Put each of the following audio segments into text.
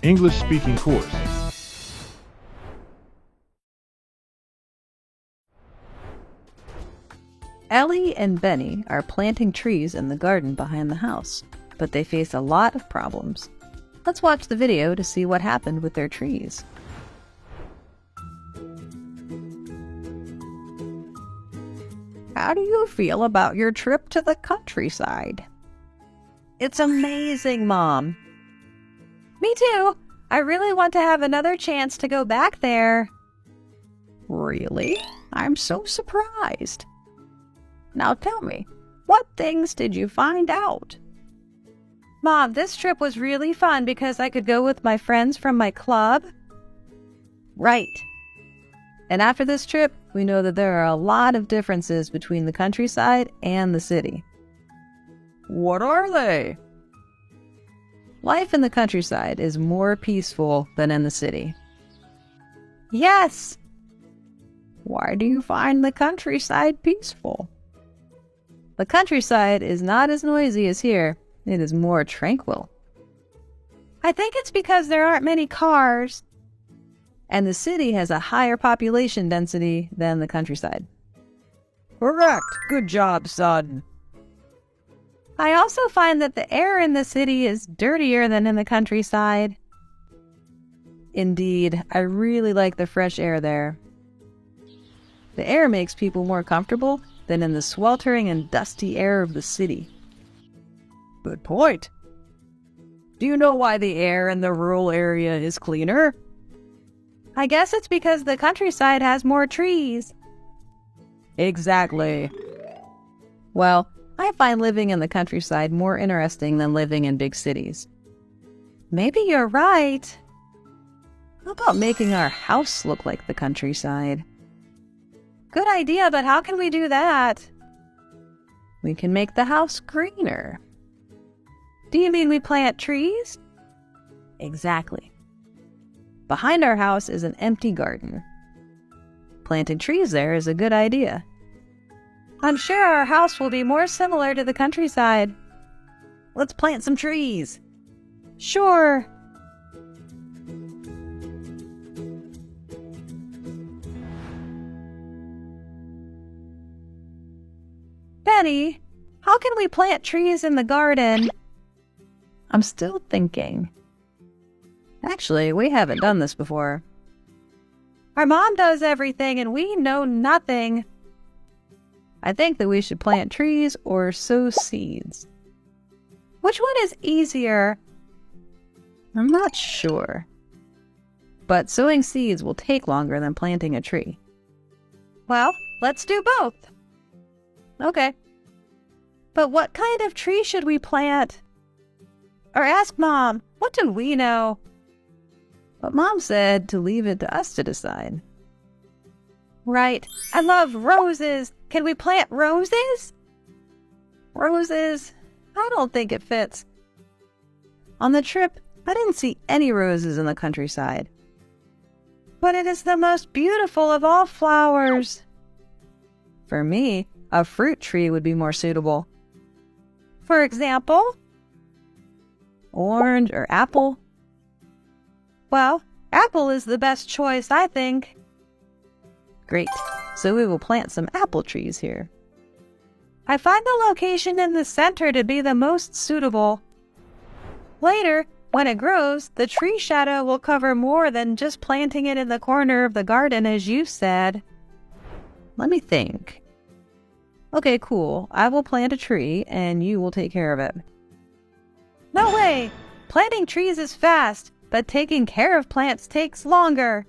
English speaking course. Ellie and Benny are planting trees in the garden behind the house, but they face a lot of problems. Let's watch the video to see what happened with their trees. How do you feel about your trip to the countryside? It's amazing, Mom. Me too. I really want to have another chance to go back there. Really? I'm so surprised. Now tell me, what things did you find out? Mom, this trip was really fun because I could go with my friends from my club. Right. And after this trip, we know that there are a lot of differences between the countryside and the city. What are they? Life in the countryside is more peaceful than in the city. Yes! Why do you find the countryside peaceful? The countryside is not as noisy as here. It is more tranquil. I think it's because there aren't many cars. And the city has a higher population density than the countryside. Correct. Good job, son. I also find that the air in the city is dirtier than in the countryside. Indeed, I really like the fresh air there. The air makes people more comfortable than in the sweltering and dusty air of the city. Good point. Do you know why the air in the rural area is cleaner? I guess it's because the countryside has more trees. Exactly. Well, I find living in the countryside more interesting than living in big cities. Maybe you're right. How about making our house look like the countryside? Good idea, but how can we do that? We can make the house greener. Do you mean we plant trees? Exactly. Behind our house is an empty garden. Planting trees there is a good idea. I'm sure our house will be more similar to the countryside. Let's plant some trees. Sure. Benny, how can we plant trees in the garden? I'm still thinking. Actually, we haven't done this before. Our mom does everything and we know nothing. I think that we should plant trees or sow seeds. Which one is easier? I'm not sure. But sowing seeds will take longer than planting a tree. Well, let's do both. Okay. But what kind of tree should we plant? Or ask Mom, what do we know? But Mom said to leave it to us to decide. Right. I love roses. Can we plant roses? Roses? I don't think it fits. On the trip, I didn't see any roses in the countryside. But it is the most beautiful of all flowers. For me, a fruit tree would be more suitable. For example, orange or apple. Well, apple is the best choice, I think. Great, so we will plant some apple trees here. I find the location in the center to be the most suitable. Later, when it grows, the tree shadow will cover more than just planting it in the corner of the garden, as you said. Let me think. Okay, cool. I will plant a tree, and you will take care of it. No way! Planting trees is fast, but taking care of plants takes longer.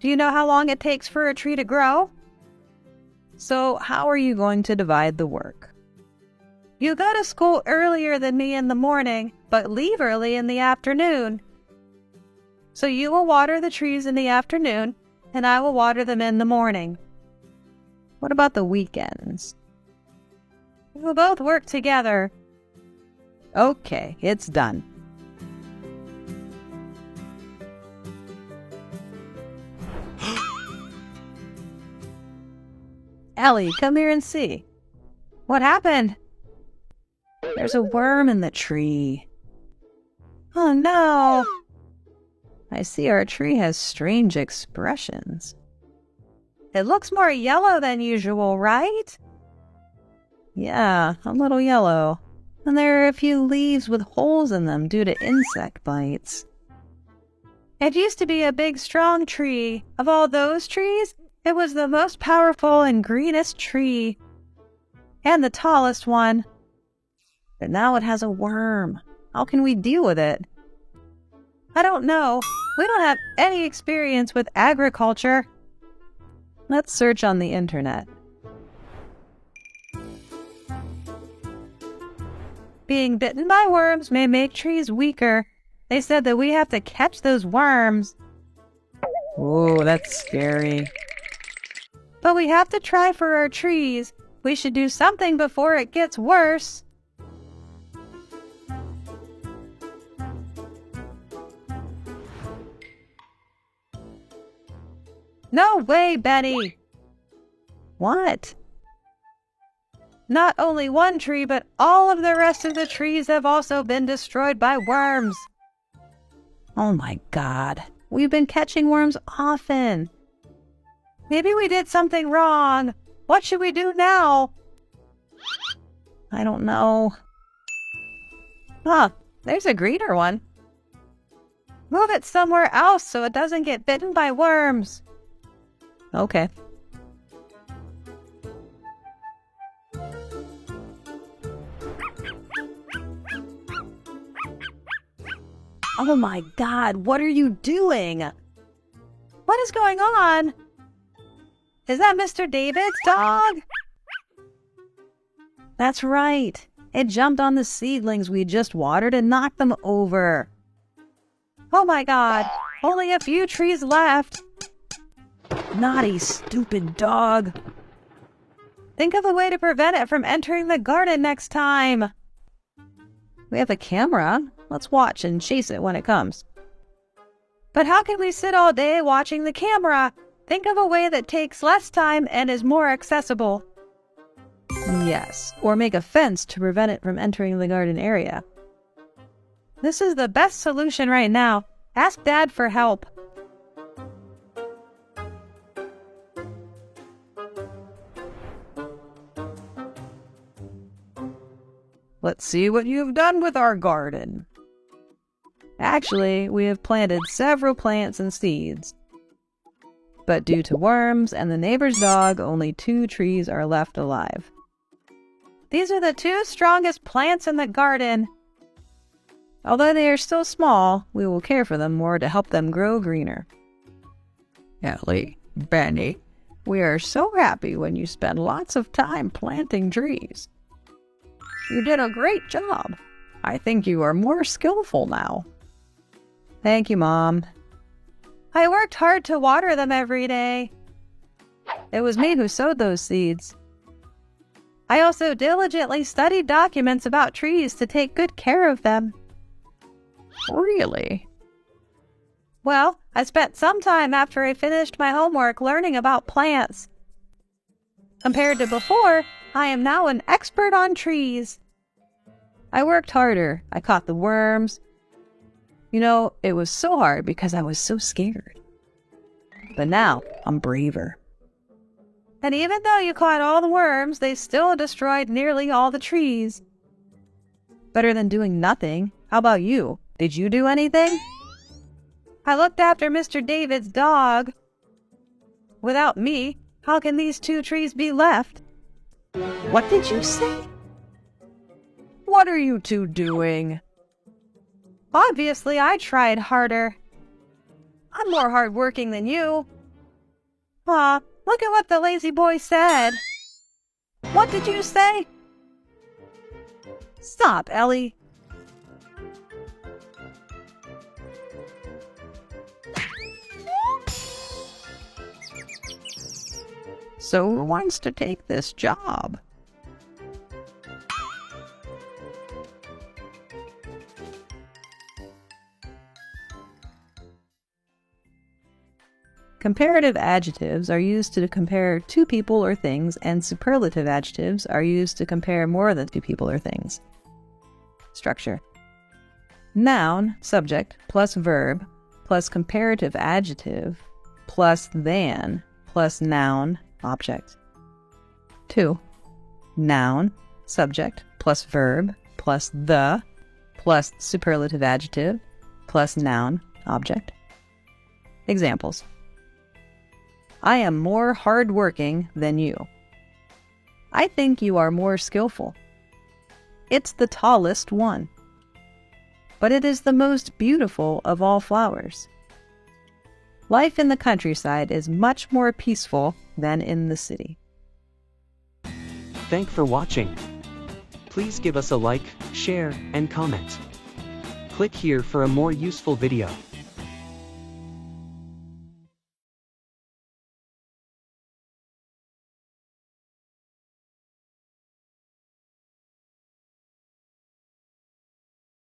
Do you know how long it takes for a tree to grow? So, how are you going to divide the work? You go to school earlier than me in the morning, but leave early in the afternoon. So you will water the trees in the afternoon, and I will water them in the morning. What about the weekends? We will both work together. Okay, it's done. Ellie, come here and see. What happened? There's a worm in the tree. Oh no! I see our tree has strange expressions. It looks more yellow than usual, right? Yeah, a little yellow. And there are a few leaves with holes in them due to insect bites. It used to be a big, strong tree. Of all those trees, it was the most powerful and greenest tree. And the tallest one. But now it has a worm. How can we deal with it? I don't know. We don't have any experience with agriculture. Let's search on the internet. Being bitten by worms may make trees weaker. They said that we have to catch those worms. Whoa, that's scary. But we have to try for our trees. We should do something before it gets worse. No way, Benny! What? Not only one tree, but all of the rest of the trees have also been destroyed by worms. Oh my God. We've been catching worms often. Maybe we did something wrong. What should we do now? I don't know. Huh, there's a greener one. Move it somewhere else so it doesn't get bitten by worms. Okay. Oh my God, what are you doing? What is going on? Is that Mr. David's dog? That's right. It jumped on the seedlings we just watered and knocked them over. Oh my God, only a few trees left. Naughty, stupid dog. Think of a way to prevent it from entering the garden next time. We have a camera. Let's watch and chase it when it comes. But how can we sit all day watching the camera? Think of a way that takes less time and is more accessible. Yes, or make a fence to prevent it from entering the garden area. This is the best solution right now. Ask Dad for help. Let's see what you've done with our garden. Actually, we have planted several plants and seeds. But due to worms and the neighbor's dog, only 2 trees are left alive. These are the 2 strongest plants in the garden. Although they are still small, we will care for them more to help them grow greener. Ellie, Benny, we are so happy when you spend lots of time planting trees. You did a great job. I think you are more skillful now. Thank you, Mom. I worked hard to water them every day. It was me who sowed those seeds. I also diligently studied documents about trees to take good care of them. Really? Well, I spent some time after I finished my homework learning about plants. Compared to before, I am now an expert on trees. I worked harder. I caught the worms. You know, it was so hard because I was so scared. But now, I'm braver. And even though you caught all the worms, they still destroyed nearly all the trees. Better than doing nothing. How about you? Did you do anything? I looked after Mr. David's dog. Without me, how can these 2 trees be left? What did you say? What are you 2 doing? Obviously, I tried harder. I'm more hardworking than you. Aw, look at what the lazy boy said. What did you say? Stop, Ellie. So who wants to take this job? Comparative adjectives are used to compare 2 people or things, and superlative adjectives are used to compare more than 2 people or things. Structure. Noun, subject, plus verb, plus comparative adjective, plus than, plus noun, object. 2. Noun, subject, plus verb, plus the, plus superlative adjective, plus noun, object. Examples. I am more hardworking than you. I think you are more skillful. It's the tallest one. But it is the most beautiful of all flowers. Life in the countryside is much more peaceful than in the city. Thanks for watching. Please give us a like, share, and comment. Click here for a more useful video.